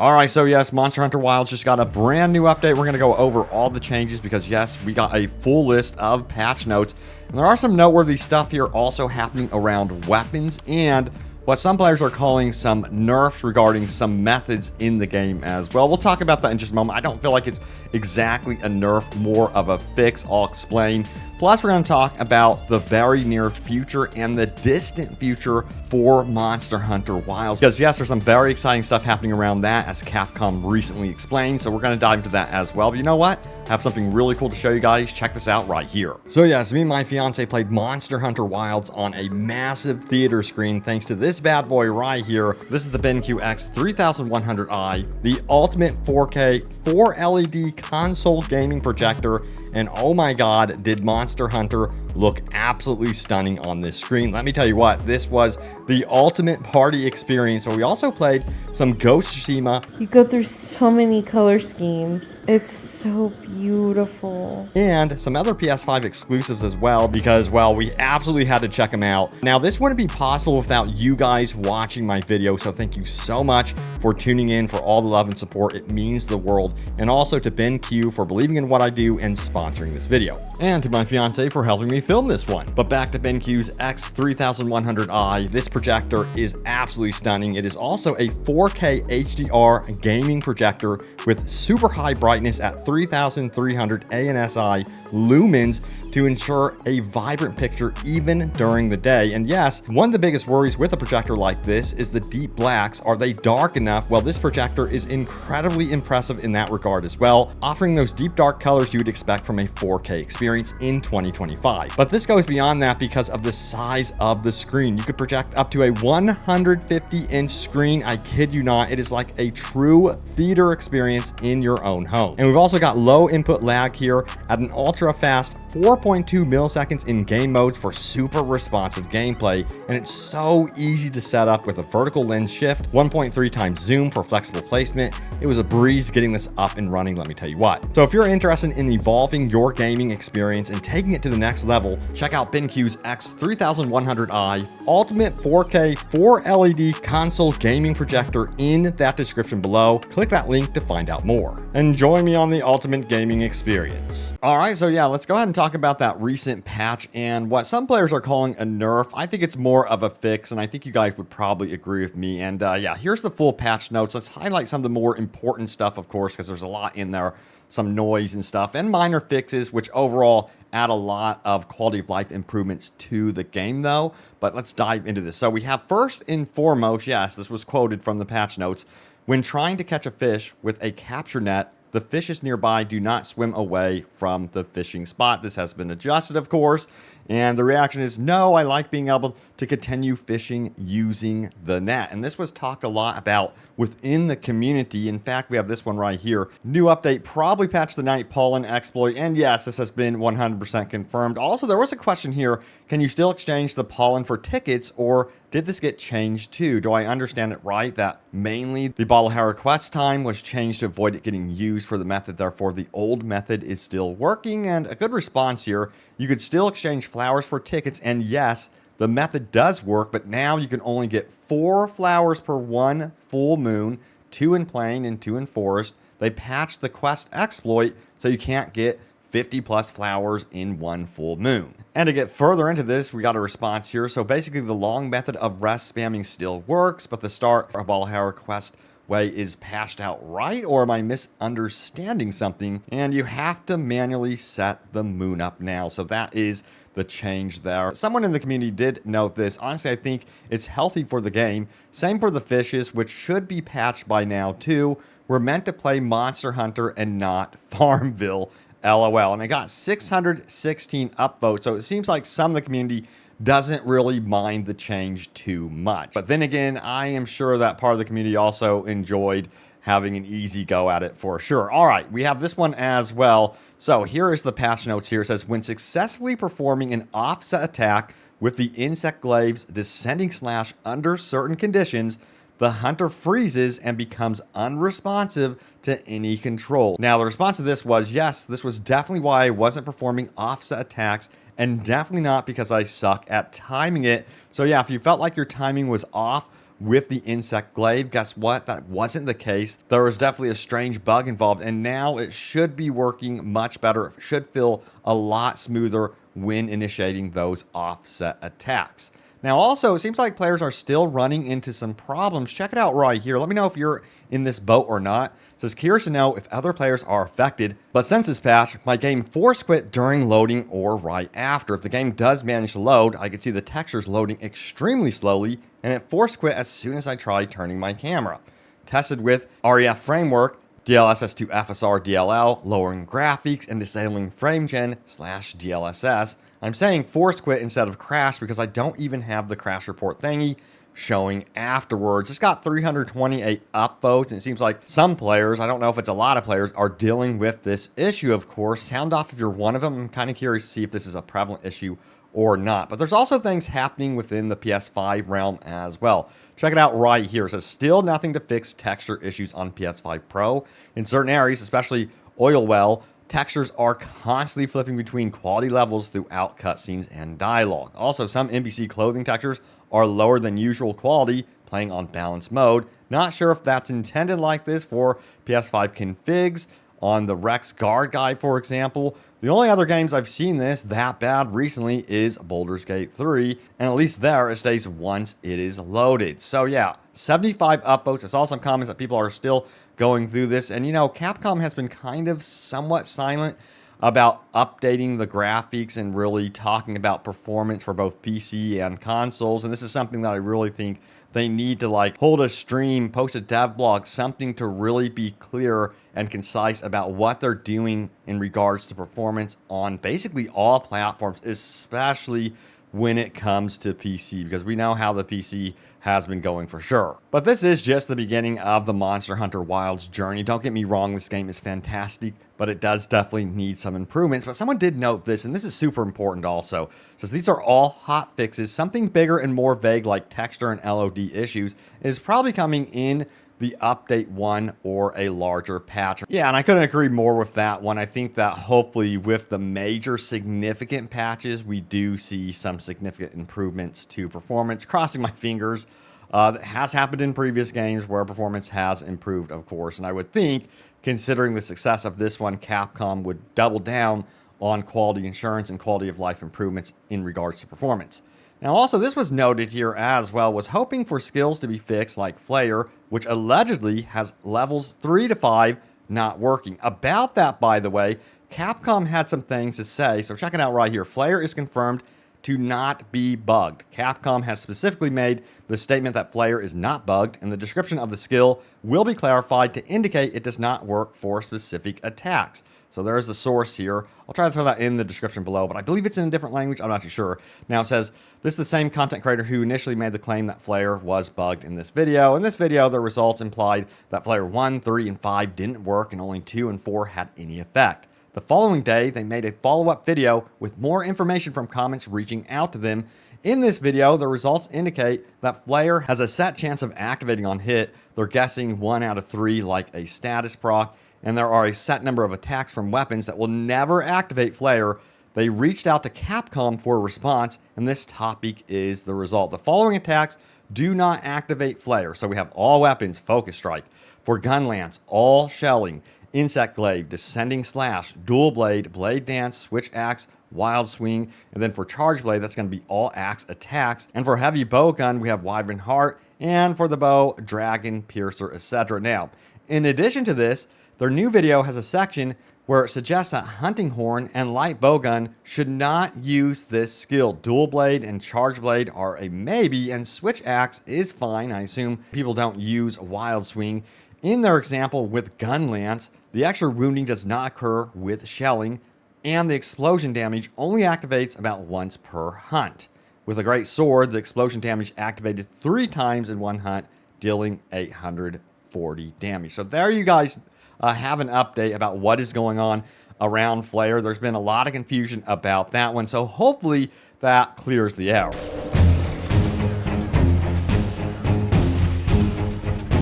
All right, so yes, Monster Hunter Wilds just got a brand new update. We're going to go over all the changes because, yes, we got a full list of patch notes. And there are some noteworthy stuff here also happening around weapons and what some players are calling some nerfs regarding some methods in the game as well. We'll talk about that in just a moment. I don't feel like it's exactly a nerf, more of a fix. I'll explain. Plus, we're going to talk about the very near future and the distant future for Monster Hunter Wilds. Because, yes, there's some very exciting stuff happening around that, as Capcom recently explained. So we're going to dive into that as well. But you know what? I have something really cool to show you guys. Check this out right here. So, yes, me and my fiance played Monster Hunter Wilds on a massive theater screen thanks to this bad boy right here. This is the BenQ X3100i, the ultimate 4K 4 LED console gaming projector. And oh my god, did Monster Hunter look absolutely stunning on this screen. Let me tell you what, this was the ultimate party experience. So we also played some Ghost of Tsushima. You go through so many color schemes. It's so beautiful. And some other PS5 exclusives as well, because, well, we absolutely had to check them out. Now, this wouldn't be possible without you guys watching my video, so thank you so much for tuning in, for all the love and support. It means the world. And also to BenQ for believing in what I do and sponsoring this video. And to my fiance for helping me film this one. But back to BenQ's X3100i. This projector is absolutely stunning. It is also a 4K HDR gaming projector with super high brightness at 3300 ANSI lumens to ensure a vibrant picture even during the day. And yes, one of the biggest worries with a projector like this is the deep blacks. Are they dark enough? Well, this projector is incredibly impressive in that regard as well, offering those deep dark colors you would expect from a 4K experience in 2025. But this goes beyond that because of the size of the screen. You could project up to a 150-inch screen. I kid you not, it is like a true theater experience in your own home. And we've also got low input lag here at an ultra fast 4.2 milliseconds in game modes for super responsive gameplay, and it's so easy to set up with a vertical lens shift, 1.3 times zoom for flexible placement. It was a breeze getting this up and running, let me tell you what. So if you're interested in evolving your gaming experience and taking it to the next level, check out BenQ's X3100i ultimate 4K 4 LED console gaming projector in that description below. Click that link to find out more and join me on the ultimate gaming experience. All right, so yeah, let's go ahead and talk about that recent patch and what some players are calling a nerf. I think it's more of a fix, and I think you guys would probably agree with me. And yeah, here's the full patch notes. Let's highlight some of the more important stuff, of course, because there's a lot in there, some noise and stuff, and minor fixes, which overall add a lot of quality of life improvements to the game though. But let's dive into this. So we have, first and foremost, yes, this was quoted from the patch notes, when trying to catch a fish with a capture net, the fishes nearby do not swim away from the fishing spot. This has been adjusted, of course, and the reaction is, no, I like being able to continue fishing using the net. And this was talked a lot about within the community. In fact, we have this one right here. New update, probably patch the night pollen exploit. And yes, this has been 100% confirmed. Also, there was a question here. Can you still exchange the pollen for tickets, or did this get changed too? Do I understand it right that mainly the Ballahara quest time was changed to avoid it getting used for the method? Therefore, the old method is still working. And a good response here. You could still exchange flowers for tickets. And yes, the method does work, but now you can only get 4 flowers per 1 full moon, 2 in plain and 2 in forest. They patched the quest exploit so you can't get 50 plus flowers in 1 full moon. And to get further into this, we got a response here. So basically the long method of rest spamming still works, but the start of Ballahara quest way is patched out, right? Or am I misunderstanding something? And you have to manually set the moon up now. So that is the change there. Someone in the community did note this. Honestly, I think it's healthy for the game. Same for the fishes, which should be patched by now too. We're meant to play Monster Hunter and not Farmville, LOL. And it got 616 upvotes. So it seems like some of the community doesn't really mind the change too much. But then again, I am sure that part of the community also enjoyed having an easy go at it for sure. All right, we have this one as well. So here is the patch notes here. It says, when successfully performing an offset attack with the insect glaive's descending slash under certain conditions, the hunter freezes and becomes unresponsive to any control. Now, the response to this was, yes, this was definitely why I wasn't performing offset attacks, and definitely not because I suck at timing it. So yeah, if you felt like your timing was off with the insect glaive. Guess what? That wasn't the case. There was definitely a strange bug involved, and now it should be working much better. It should feel a lot smoother when initiating those offset attacks. Now, also, it seems like players are still running into some problems. Check it out right here. Let me know if you're in this boat or not. It says, curious to know if other players are affected, but since this patch, my game force quit during loading or right after. If the game does manage to load, I can see the textures loading extremely slowly, and it force quit as soon as I try turning my camera. Tested with REF framework, DLSS to FSR DLL, lowering graphics, and disabling FrameGen/DLSS. I'm saying force quit instead of crash because I don't even have the crash report thingy showing afterwards. It's got 328 upvotes, and it seems like some players, I don't know if it's a lot of players, are dealing with this issue, of course. Sound off if you're one of them. I'm kind of curious to see if this is a prevalent issue or not. But there's also things happening within the PS5 realm as well. Check it out right here. It says, still nothing to fix texture issues on PS5 Pro. In certain areas, especially oil well, textures are constantly flipping between quality levels throughout cutscenes and dialogue. Also, some NPC clothing textures are lower than usual quality, playing on balanced mode. Not sure if that's intended like this for PS5 configs. On the Rex Guard guide, for example, the only other games I've seen this that bad recently is Baldur's Gate 3, and at least there it stays once it is loaded. So yeah, 75 upvotes. I saw some comments that people are still going through this, and you know, Capcom has been kind of somewhat silent about updating the graphics and really talking about performance for both PC and consoles, and this is something that I really think they need to like hold a stream, post a dev blog, something to really be clear and concise about what they're doing in regards to performance on basically all platforms, especially when it comes to PC, because we know how the PC has been going for sure. But this is just the beginning of the Monster Hunter Wilds journey. Don't get me wrong, this game is fantastic, but it does definitely need some improvements. But someone did note this, and this is super important also. It says these are all hot fixes. Something bigger and more vague like texture and LOD issues is probably coming in the update 1 or a larger patch. Yeah, and I couldn't agree more with that one. I think that hopefully with the major significant patches, we do see some significant improvements to performance. Crossing my fingers. That has happened in previous games where performance has improved, of course. And I would think, considering the success of this one, Capcom would double down on quality assurance and quality of life improvements in regards to performance. Now, also, this was noted here as well, was hoping for skills to be fixed like Flare, which allegedly has levels 3 to 5 not working. About that, by the way, Capcom had some things to say, so check it out right here. Flare is confirmed to not be bugged. Capcom has specifically made the statement that Flare is not bugged, and the description of the skill will be clarified to indicate it does not work for specific attacks. So there's the source here. I'll try to throw that in the description below, but I believe it's in a different language. I'm not too sure. Now it says, this is the same content creator who initially made the claim that Flare was bugged in this video. In this video, the results implied that Flare 1, 3, and 5 didn't work, and only 2 and 4 had any effect. The following day, they made a follow-up video with more information from comments reaching out to them. In this video, the results indicate that Flare has a set chance of activating on hit. They're guessing 1 out of 3 like a status proc, and there are a set number of attacks from weapons that will never activate Flare. They reached out to Capcom for a response, and this topic is the result. The following attacks do not activate Flare. So we have all weapons, Focus Strike. For Gun Lance, all shelling, Insect Glaive, Descending Slash, Dual Blade, Blade Dance, Switch Axe, Wild Swing, and then for Charge Blade, that's going to be all axe attacks. And for Heavy Bow Gun, we have Wyvern Heart, and for the bow, Dragon, Piercer, etc. Now, in addition to this, their new video has a section where it suggests that Hunting Horn and Light Bowgun should not use this skill. Dual Blade and Charge Blade are a maybe, and Switch Axe is fine. I assume people don't use Wild Swing. In their example with Gun Lance, the extra wounding does not occur with shelling, and the explosion damage only activates about once per hunt. With a Great Sword, the explosion damage activated 3 times in one hunt, dealing 840 damage. So there you guys have an update about what is going on around Flare. There's been a lot of confusion about that one, so hopefully that clears the air.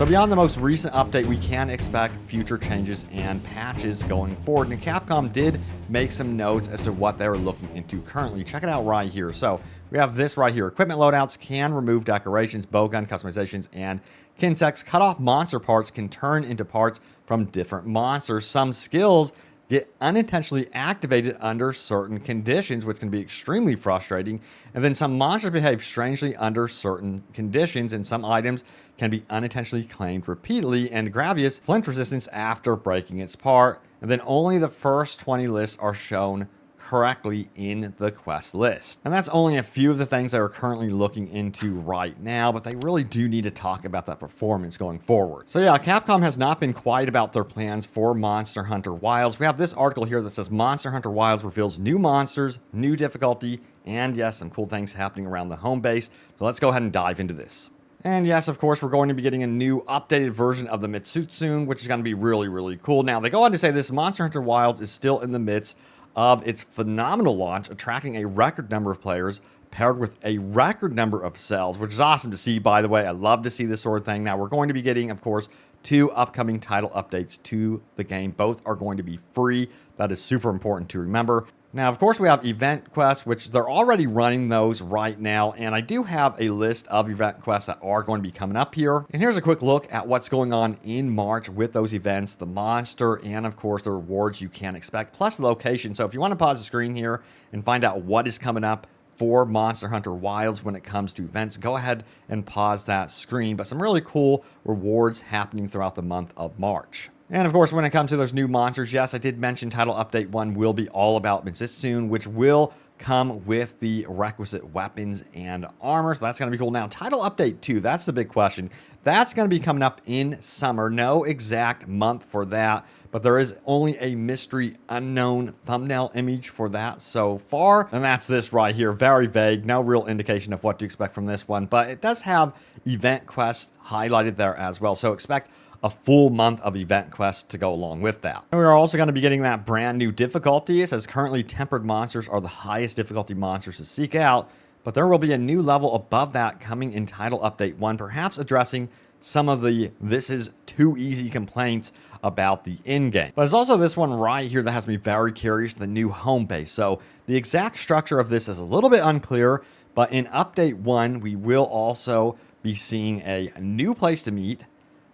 So beyond the most recent update, we can expect future changes and patches going forward. And Capcom did make some notes as to what they're looking into currently. Check it out right here. So we have this right here. Equipment loadouts can remove decorations, bowgun customizations, and Kinsects. Cut off monster parts can turn into parts from different monsters. Some skills get unintentionally activated under certain conditions, which can be extremely frustrating. And then some monsters behave strangely under certain conditions, and some items can be unintentionally claimed repeatedly and Gravius flint resistance after breaking its part. And then only the first 20 lists are shown correctly in the quest list. And that's only a few of the things they're currently looking into right now, but they really do need to talk about that performance going forward. So yeah, Capcom has not been quiet about their plans for Monster Hunter Wilds. We have this article here that says Monster Hunter Wilds reveals new monsters, new difficulty, and yes, some cool things happening around the home base. So let's go ahead and dive into this. And yes, of course, we're going to be getting a new updated version of the Mitsut soon, which is going to be really, really cool. Now, they go on to say this Monster Hunter Wilds is still in the midst of its phenomenal launch, attracting a record number of players paired with a record number of sales, which is awesome to see, by the way. I love to see this sort of thing. Now, we're going to be getting, of course, 2 upcoming title updates to the game. Both are going to be free. That is super important to remember. Now, of course, we have event quests, which they're already running those right now. And I do have a list of event quests that are going to be coming up here. And here's a quick look at what's going on in March with those events, the monster, and of course, the rewards you can expect, plus the location. So if you want to pause the screen here and find out what is coming up for Monster Hunter Wilds when it comes to events, go ahead and pause that screen. But some really cool rewards happening throughout the month of March. And of course, when it comes to those new monsters, yes, I did mention Title Update 1 will be all about Mitsutsun, which will come with the requisite weapons and armor. So that's going to be cool. Now, Title Update 2, that's the big question. That's going to be coming up in summer. No exact month for that, but there is only a mystery unknown thumbnail image for that so far. And that's this right here. Very vague. No real indication of what to expect from this one, but it does have event quests highlighted there as well. So expect a full month of event quests to go along with that. And we are also going to be getting that brand new difficulty. It says currently tempered monsters are the highest difficulty monsters to seek out, but there will be a new level above that coming in Title Update 1, perhaps addressing some of the "this is too easy" complaints about the in-game. But there's also this one right here that has me very curious, the new home base. So the exact structure of this is a little bit unclear, but in Update 1, we will also be seeing a new place to meet,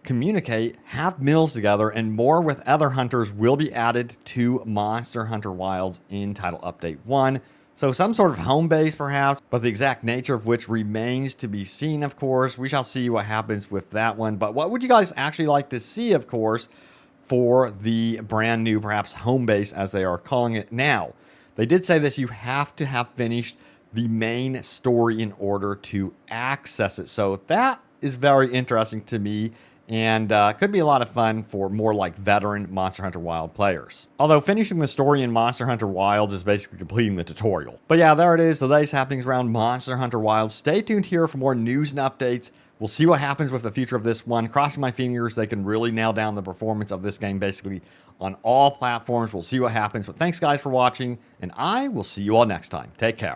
communicate, have meals together, and more with other hunters will be added to Monster Hunter Wilds in Title Update 1. So some sort of home base perhaps, but the exact nature of which remains to be seen, of course. We shall see what happens with that one. But what would you guys actually like to see, of course, for the brand new, perhaps, home base, as they are calling it now? They did say this, you have to have finished the main story in order to access it. So that is very interesting to me, and could be a lot of fun for more like veteran Monster Hunter Wild players. Although finishing the story in Monster Hunter Wilds is basically completing the tutorial. But yeah, there it is, the latest happenings around Monster Hunter Wilds. Stay tuned here for more news and updates. We'll see what happens with the future of this one. Crossing my fingers, they can really nail down the performance of this game basically on all platforms. We'll see what happens. But thanks guys for watching, and I will see you all next time. Take care.